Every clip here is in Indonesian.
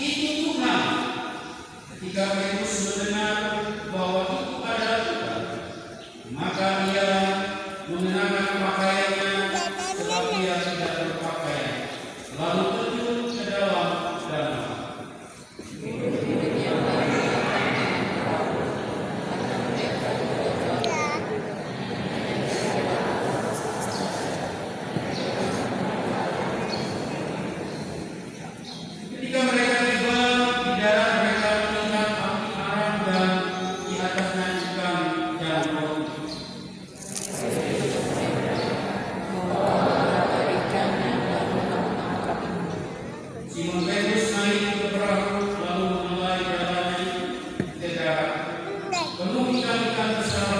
Itu Tuhan. Ketika Petrus mendengar bahwa itu adalah Tuhan, maka ia mengenakan pakaiannya sebab ia tidak berpakaian, lalu terjun ke dalam danau. Ketika mereka tiba di darat, mereka melihat api aram dan di atasnya ikan dan roti. Simon Petrus naik ke perahu lalu memulai jalannya ke darat. Penuh ikan-ikan besar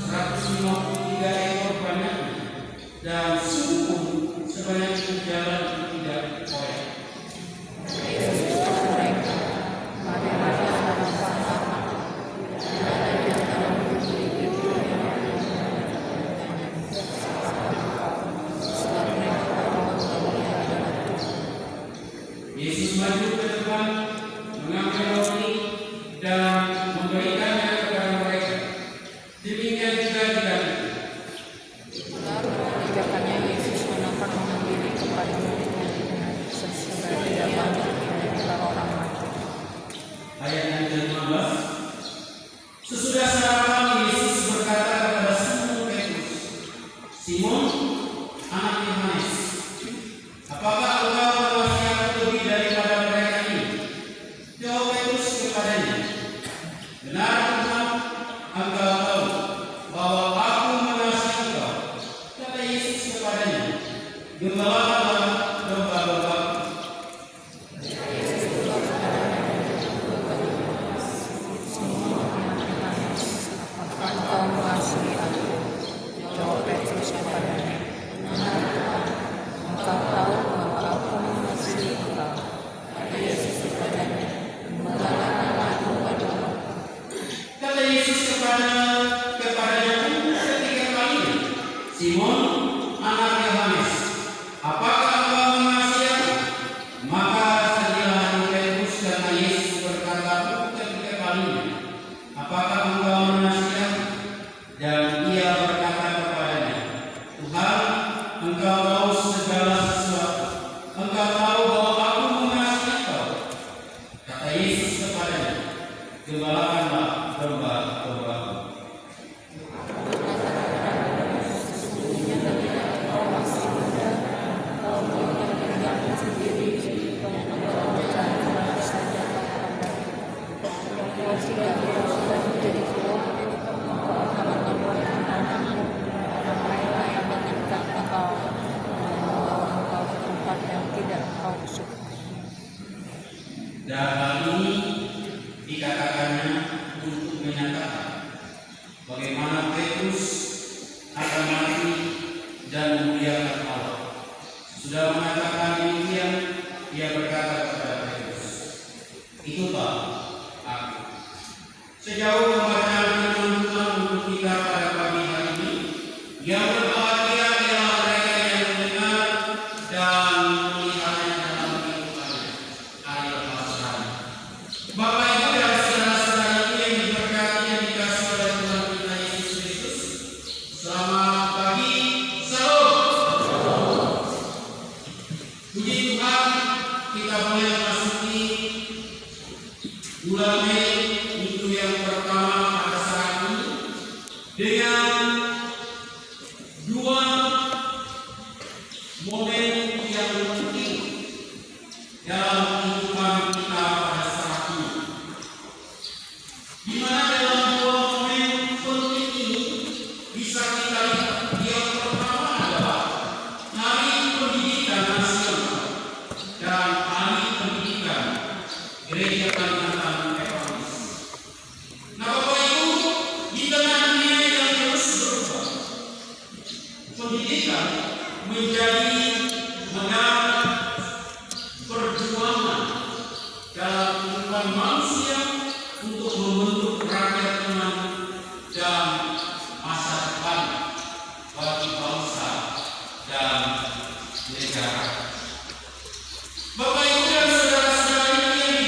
153 ekor banyaknya, dan sungguh sebanyak itu jalan tidak koyak. Yesus maju ke depan, mengambil roti dan memberikannya kepada mereka. Demikian juga diganti. Lalu mengerjakannya Yesus menampakkan diri kepada murid-muridnya sesudah tidak banyak para orang mati. Ayat yang ke-15. Sesudah sarapan, Yesus berkata kepada Simon Petrus, "Simon, anak Yohanes, apakah engkau mengasihi aku lebih daripada mereka ini?" Jawab Petrus kepadanya, "Benar Tuhan, engkau tahu bahwa aku mengasihi engkau." Kata Yesus kepadanya, "Gembalakanlah domba-domba." Apakah engkau mengasihi aku? Jawab Petrus kepadanya, "Benar Tuhan, engkau tahu bahwa aku mengasihi engkau." Kata Yesus kepadanya, "Gembalakanlah domba-domba." Kata Yesus kepadanya ketiga kalinya, "Simon, anak Yohanes, apakah engkau mengasihi aku?" Maka sedihlah hati Petrus karena Yesus berkata ketiga kalinya, "Apakah engkau mengasihi aku?" Dan ia berkata kepadanya, "Tuhan, engkau tahu segala sesuatu. Engkau tahu bahwa aku mengasihi engkau." Kata Yesus kepadanya, "Gembalakanlah domba-domba." Sesungguhnya ketika engkau masih muda, engkau boleh meninggalkan sendiri supaya engkau mencari kemana saja kepadaku. Engkau tidak sudah menjadi tua, engkau akan melakukan anakmu, orang lain yang mengikat engkau, membawa engkau ke tempat yang tidak engkau suka. Dan hal ini dikatakannya untuk menyatakan bagaimana Petrus akan mati dan memuliakan Allah. Sudah mengatakan demikian, ia berkata kepada Petrus, "Itulah aku." Sejauh pembacaan firman Tuhan untuk kita pada pagi hari ini, yang berbahagia ialah mereka yang mendengar dan melihatnya dalam kehidupannya. Ayat pasal. Bapak Ibu dan saudara-saudara yang diberkati dan dikasihi oleh Tuhan kita Yesus Kristus, selamat pagi, salam. Puji Tuhan, kita boleh memasuki bulan Mei, minggu yang pertama pada saat ini, dengan dua momen yang penting dalam kehidupan kita pada saat ini. Di mana dalam dua momen penting ini bisa kita lihat. Yang pertama adalah Hari Pendidikan Nasional dan Hari Pendidikan Gereja Kalimantan Evangelis. Nah, Bapak Ibu, di tengah dunia yang terus berubah, pendidikan menjadi negara perjuangan dalam kehidupan manusia untuk membentuk rakyat yang dan masa depan bagi bangsa dan negara. Bapak Ibu dan saudara-saudara yang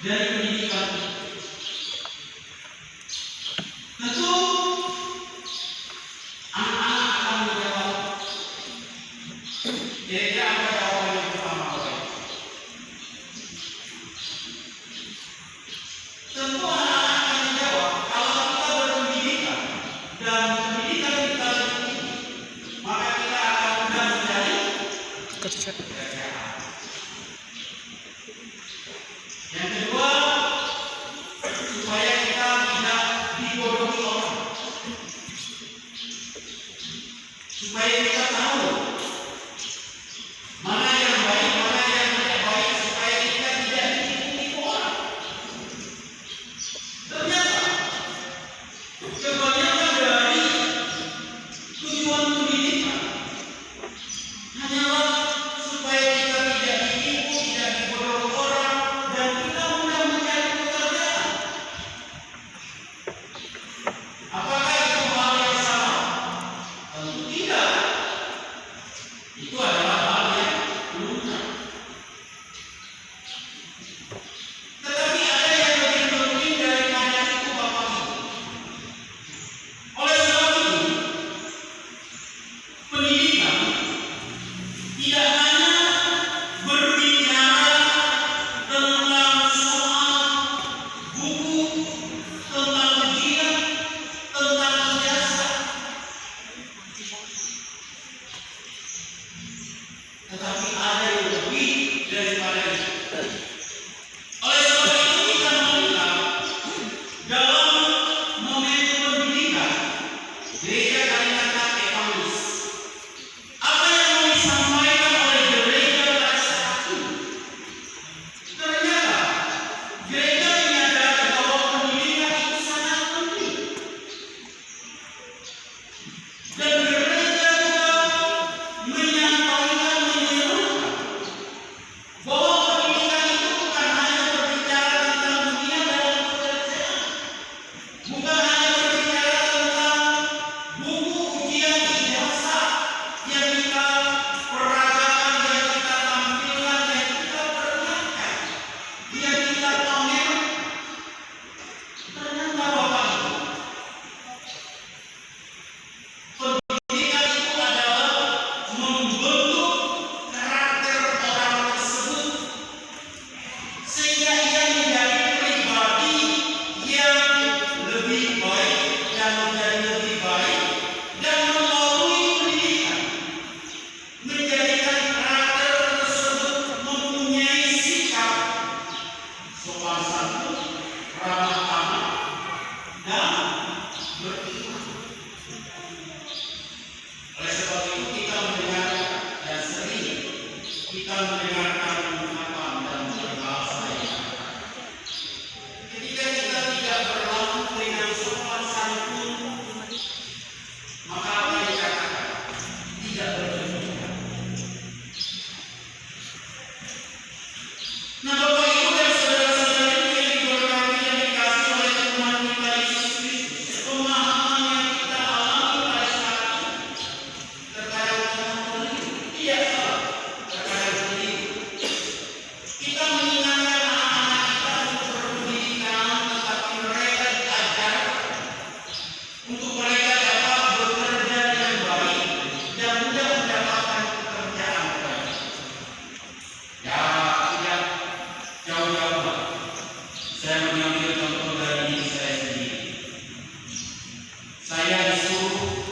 dari pendidikan. Tentu anak-anak akan menjawab. Kira-kira apa jawaban yang pertama oleh? Tentu anak-anak akan menjawab, kalau kita berpendidikan dan pendidikan kita tinggi, maka kita akan mudah mencari pekerjaan. Yang kedua, supaya kita tidak dibodohi orang, supaya kita tahu mana yang baik, mana yang tidak baik, supaya kita tidak ditipu orang. Ternyata kebanyakan dari tujuan pendidikan hanyalah supaya kita tidak ditipu, tidak dibodohi orang, dan kita mudah mencari pekerjaan. Apakah itu hal yang salah? Tentu tidak. Itu adalah hal yang lumrah. Tetapi ada yang lebih penting daripada itu, Bapak Ibu. Oleh sebab itu, pendidikan tidak hanya berbicara tentang soal buku, tentang ujian, tentang ijazah, tetapi ada yang lebih daripada itu. Oleh sebab itu kita melihat dalam momentum pendidikan gereja Kalimantan Evangelis, apa yang mau disampaikan oleh gereja pada saat ini, ternyata gereja menyadari bahwa pendidikan itu sangat penting, dan gereja juga menyampaikan, menyerukan bahwa pendidikan itu bukan hanya berbicara tentang dunia dalam pekerjaan, bukan hanya berbicara tentang buku, ujian, ijazah yang kita peragakan, yang kita tampilkan, yang kita perlihatkan, yang kita pamerkan. Ternyata Bapak Ibu, pendidikan itu adalah membentuk karakter orang tersebut sehingga ia menjadi pribadi yang lebih baik dan menjadi lebih baik, dan melalui pendidikan menjadikan karakter tersebut mempunyai sikap sopan santun, ramah tamah, dan beriman. Oleh sebab itu kita mendengarkan, dan sering kita mendengarkan ungkapan dan berbahasa yang ketika kita tidak berlaku dengan sopan santun, maka apa yang dikatakan tidak berpendidikan. Nah, Bapak Ibu dan saudara-saudara yang diberkati dan dikasihi oleh Tuhan kita Yesus Kristus, pemahaman yang kita alami pada saat ini terkadang kita keliru, tidak salah, terkadang keliru. Kita mengingatkan anak-anak kita untuk berpendidikan, tetapi mereka diajar untuk mereka dapat bekerja dengan baik dan mudah mendapatkan pekerjaan baik. Ya, tidak jauh-jauh. Saya mengambil contoh dari diri saya sendiri. Saya disuruh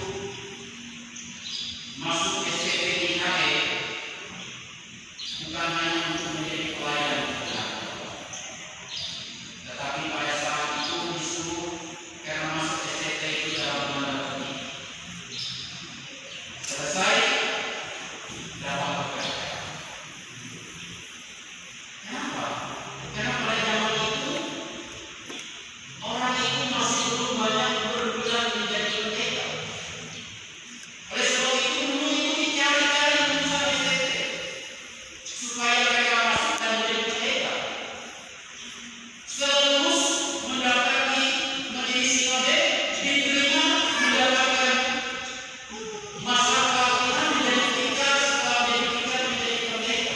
masuk STT-IKE bukan hanya untuk menjadi pelayan, tetapi pada saat itu disuruh karena masuk STT itu dalam tanda petik. Selesai, dapat pekerjaan. Kenapa? Karena pada zaman itu orang itu masih belum banyak berbulan menjadi pendeta. Oleh sebab itu dulu itu dicari-cari lulusan STT supaya mereka masuk dan menjadi pendeta. Setelah lulus mendapati menjadi sinode, diterima, mendapatkan masa pelatihan menjadi tingkat, setelah menjadi tingkat menjadi pendeta.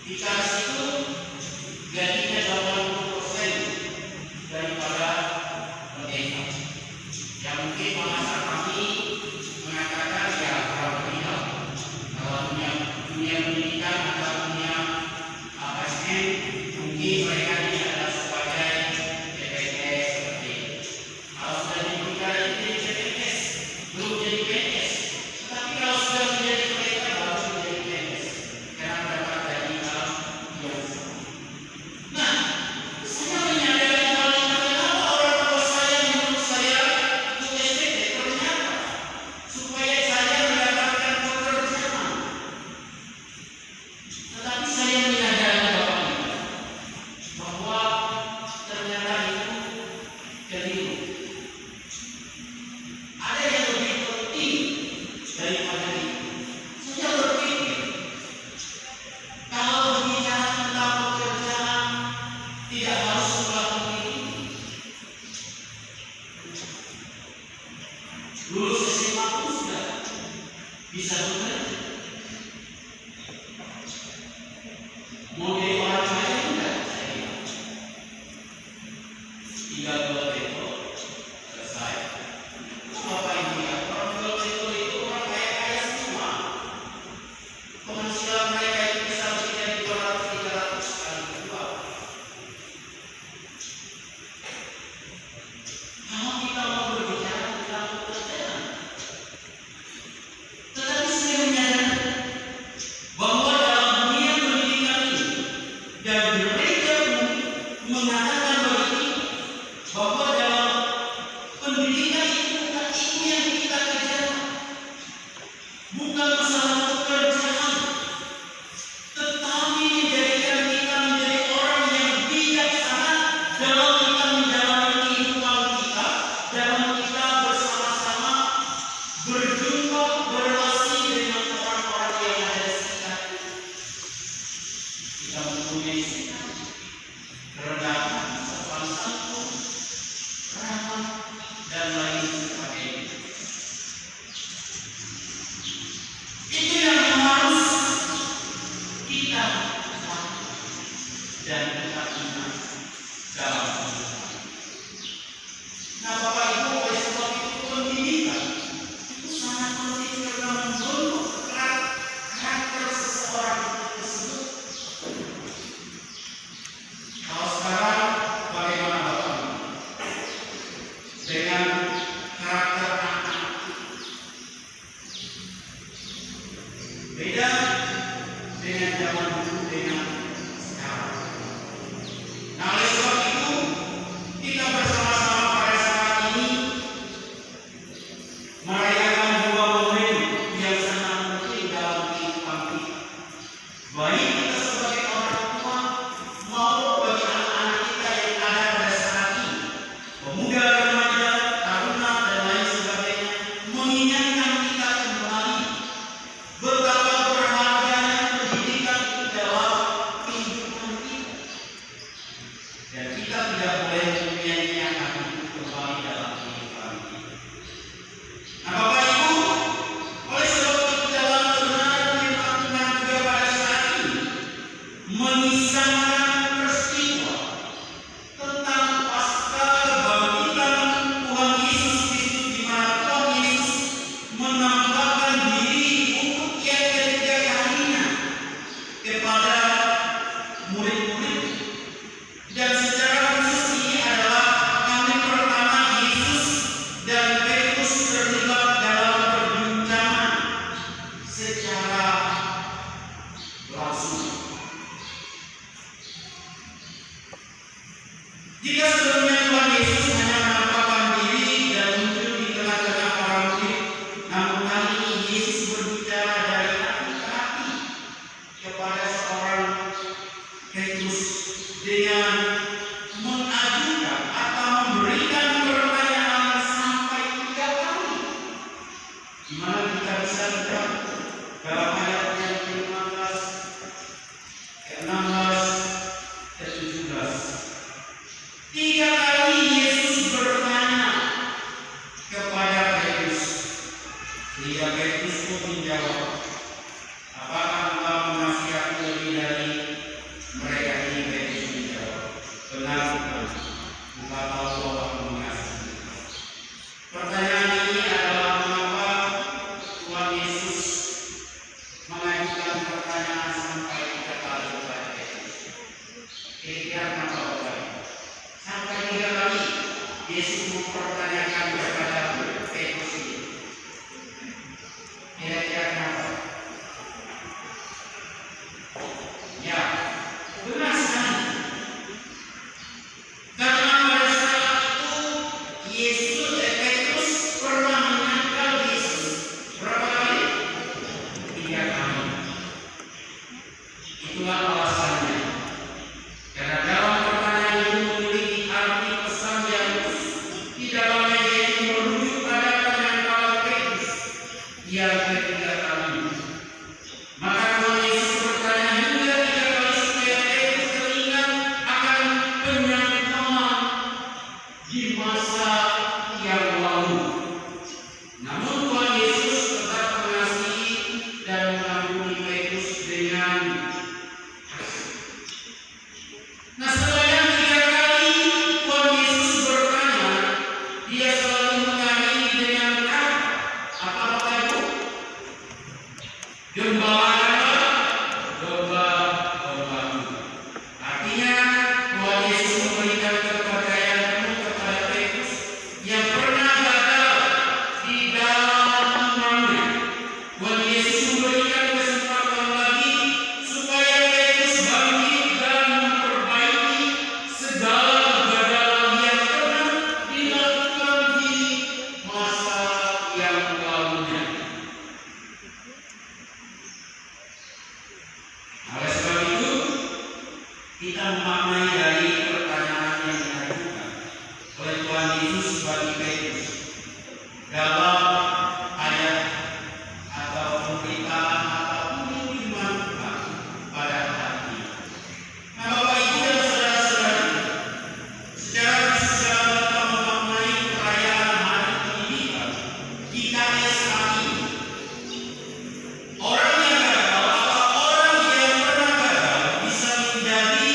Di situ dan kita ingat dalam kehidupan. Nah, Bapak Ibu, oleh sebab itu pendidikan itu sangat penting karena membentuk karakter seseorang tersebut. Kalau sekarang bagaimana Bapak Ibu dengan karakter anak? Beda dengan zaman dulu dengan sekarang. Nah, oleh sebab itu kita bersama-sama pada saat ini merayakan dua momen yang sangat penting dalam kehidupan kita. Baik kita sebagai orang tua maupun bagi anak-anak kita yang ada pada saat ini, pemuda, remaja, taruna dan lain sebagainya, mengingatkan kita kembali betapa berharganya pendidikan di dalam kehidupan kita. Dan kita tidak boleh menyia-nyiakan itu kembali dalam kehidupan kita. Nah, Bapak Ibu, oleh sebab itu dalam kebenaran firman Tuhan juga pada saat ini mengisahkan peristiwa tentang pasca kebangkitan Tuhan Yesus Kristus, di mana Tuhan Yesus menampakkan diri untuk yang ketiga kalinya kepada murid-murid. Dan secara khusus ini adalah kali pertama Yesus dan Petrus terlibat dalam perbincangan secara langsung. Jika sebelumnya Tuhan Yesus hanya menampakkan diri dan muncul di tengah-tengah para murid, namun kali ini Yesus berbicara dari hati ke hati kepada seorang Petrus dengan mengajukan atau memberikan pertanyaan sampai 3 kali. Di mana kita bisa lihat dalam ayat yang ke-15, ke-16, ke-17. 3 kali Yesus bertanya kepada Petrus. Sehingga Petrus pun menjawab, apakah engkau mengasihi aku lebih dari mereka ini? Petrus menjawab, benar Tuhan, engkau tahu bahwa aku mengasihi. Pertanyaan ini adalah mengapa Tuhan Yesus mengajukan pertanyaan sampai 3 kali kepada Petrus. Kira-kira kenapa Bapak? Sampai 3 kali Yesus mempertanyakan kepada Petrus ini. Kira-kira kenapa? Ya, benar sekali. Karena pada saat itu Petrus pernah menyangkal Yesus berapa kali? 3 kali. Itulah alasannya. Karena dalam pertanyaan itu memiliki arti pesan yang di dalamnya, yaitu merujuk pada penyangkalan Petrus yang ketiga kali. Maka Tuhan Yesus bertanya hingga 3 kali supaya Petrus teringat akan penyangkalan di masa yang lalu. Namun Tuhan Yesus tetap mengasihi dan mengampuni Petrus dengan kasih. Nah, setelah yang 3 kali Tuhan Yesus bertanya, dia selalu mengakhiri dengan kata apa Bapak Ibu? Gembalakanlah domba-dombaku. Artinya Tuhan Yesus memberikan kepercayaan penuh kepada Petrus yang pernah gagal di dalam imannya. Tuhan Yesus memberikan kesempatan lagi supaya Petrus bangkit dan memperbaiki segala kegagalan yang pernah dilakukan di masa yang lalunya. Oleh sebab itu, kita memaknai dari pertanyaan yang diajukan oleh Tuhan Yesus bagi Petrus dalam ayat atau pemberitaan ataupun firman Tuhan pada hari ini. Nah, Bapak Ibu dan saudara-saudari, secara khusus dalam kita memaknai perayaan hari pendidikan kita saat ini, orang yang gagal atau orang yang pernah gagal bisa menjadi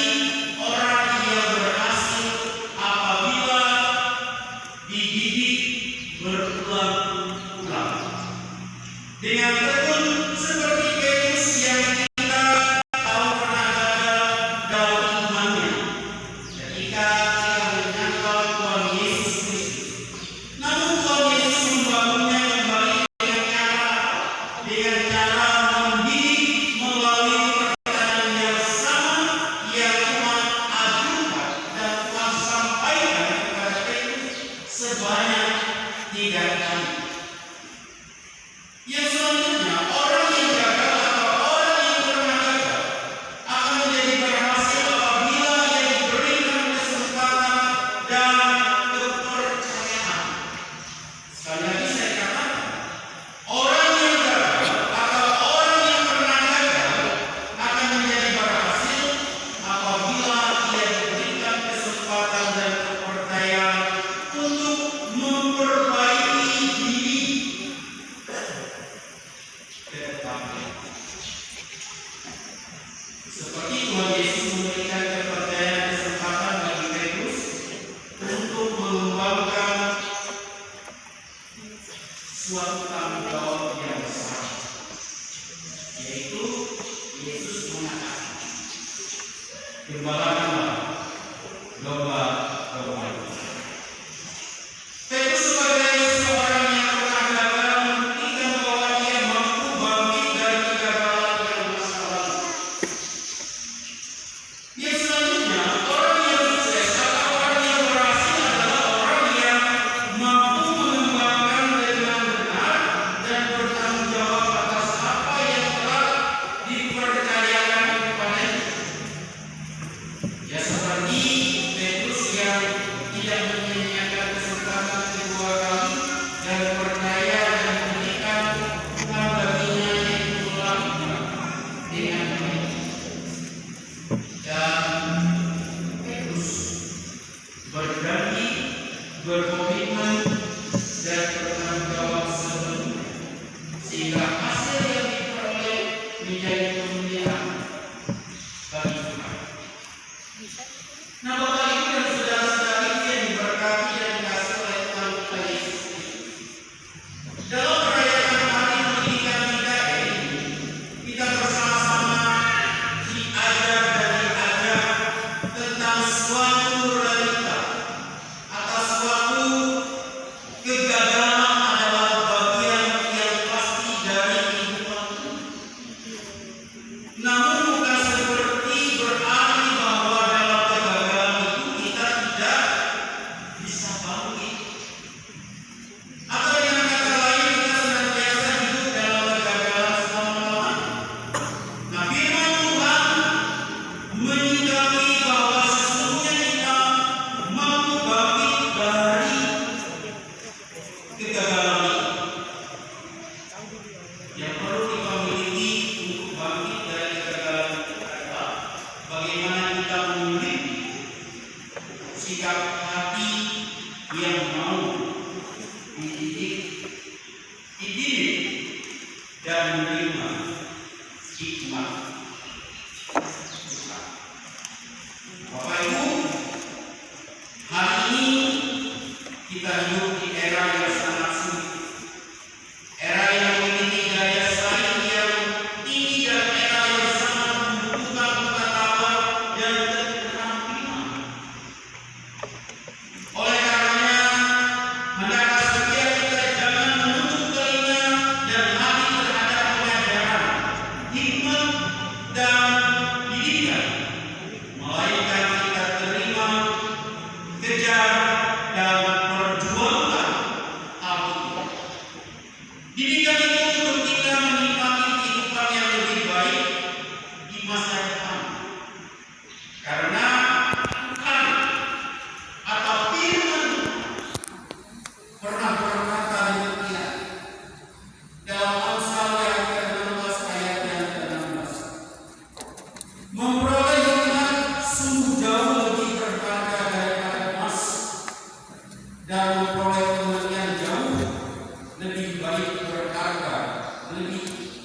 gembalakanlah domba-domba itu. Petrus sebagai seorang yang pernah gagal membuktikan bahwa dia mampu bangkit dari kegagalan yang masa lalu. Yang selanjutnya, orang yang sukses atau orang yang berhasil adalah orang yang mampu mengembangkan dengan benar dan bertanggung jawab atas apa yang telah dipercayakan kepadanya. Ya seperti Petrus yang tidak menyia-nyiakan kesempatan kedua kali dan percaya dan memberikan Tuhan baginya yang melakukan dengan baik. Dan Petrus berjanji, berkomitmen dan bertanggung jawab sepenuhnya sehingga hasil yang diperoleh menjadi kemuliaan bagi Tuhan. Nah, Bapak Ibu dan saudara-saudari yang diberkati dan dikasihi oleh Tuhan kita Yesus Kristus. Dalam merayakan hari pendidikan kita ini, kita bersama-sama diajar dan diajar tentang suatu realita atau suatu kegagalan adalah bagian yang pasti dari kehidupan ini. Namun bukan seperti berarti bahwa dalam kegagalan itu kita tidak bisa bangkit. Atau dengan kata lain kita senantiasa hidup dalam kegagalan selama-lamanya. Nah, firman Tuhan menyikapi bahwa sesungguhnya kita mampu bangkit dari kegagalan itu. Yang perlu kita miliki untuk bangkit dari kegagalan itu adalah bagaimana kita memiliki sikap hati yang mau dididik dan menerima hikmat Tuhan. Bapak Ibu, hari ini kita hidup di era yang sangat sulit, era yang memiliki daya saing yang tinggi dan era yang sangat membutuhkan pengetahuan dan keterampilan. Oleh karenanya, hendaklah setiap kita jangan menutup telinga dan hati terhadap pengajaran, hikmat dan didikan, melainkan kita terima, kejar dan perjuangkan hal itu. Didikan itu untuk kita menikmati kehidupan yang lebih baik di masa depan. Karena Tuhan atau firman pernah berkata dengan kita dalam Amsal yang ke-16 ayat yang ke-16, memperoleh hikmat sungguh jauh lebih berharga daripada emas, dan memperoleh kematian jauh lebih baik berharga,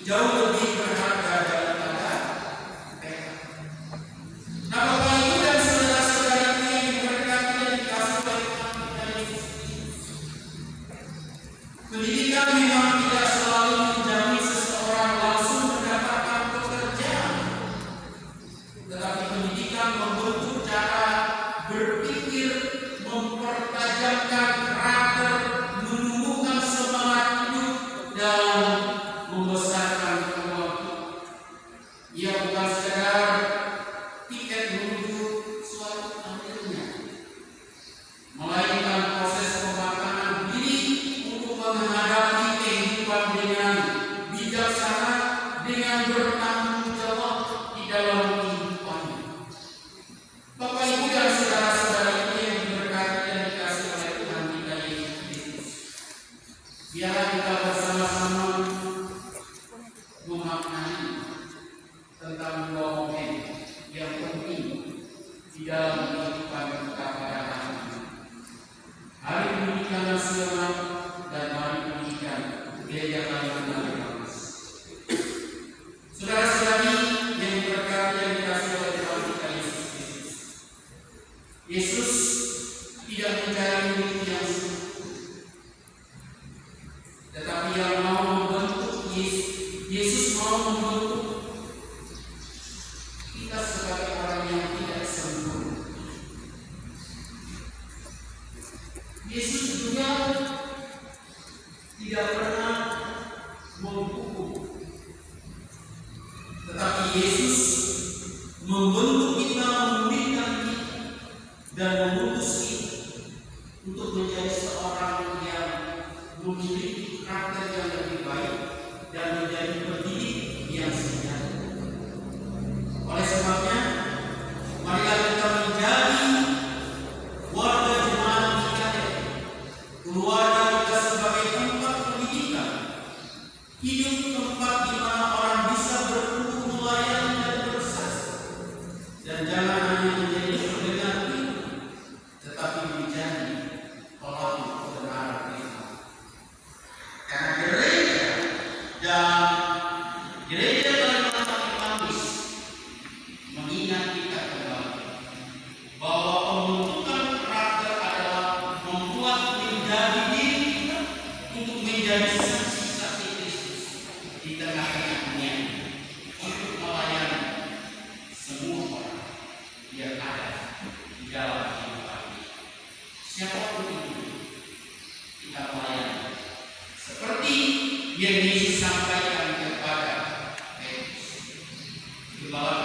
jauh lebih berharga daripada perak. Nah, Bapak Ibu dan saudara-saudari yang diberkati dan dikasihi oleh Tuhan kita Yesus Kristus, pendidikan memang tidak selalu menjamin seseorang langsung mendapatkan pekerjaan, tetapi pendidikan membentuk cara berpikir, mempertajamkan karakter, menumbuhkan semangat hidup, dan membesarkan peluang. Ia bukan sekedar tiket menuju suatu akhirnya, melainkan proses pemakanan diri untuk menghadapi kehidupan dengan bijaksana, dengan bertanggung jawab di dalam kehidupannya. Bapak Ibu dan saudara-saudari yang diberkati dan dikasihi oleh Tuhan kita Yesus Kristus, biarlah kita bersama-sama memaknai tentang dua momen yang penting di dalam kehidupan kita pada hari ini: Hari Pendidikan Nasional dan Hari Pendidikan Gereja Kalimantan Barat. Saudara-saudari yang diberkati Yesus membentuk kita, memulihkan kita, dan mengutus kita untuk menjadi seorang yang memiliki karakter yang lebih baik dan menjadi pendidik yang sejati. Oleh sebabnya, marilah kita menjadi warga jemaat IKN, keluarga kita sebagai tempat pendidikan, hidup tempat di mana orang bisa bertumbuh, melayani dan bersaksi, dan jangan hanya menjadi pendengar firman, tetapi menjadi pelaku kebenaran firman. Karena gereja Kalimantan Manis mengingat kita kembali bahwa pembentukan karakter adalah membuat menjadi diri kita untuk menjadi saksi-saksi Kristus di tengah-tengah dunia, untuk melayani semua orang yang ada di dalam kehidupan kita. Siapapun itu, kita melayani seperti yang Yesus sampaikan kepada Petrus. Bahwa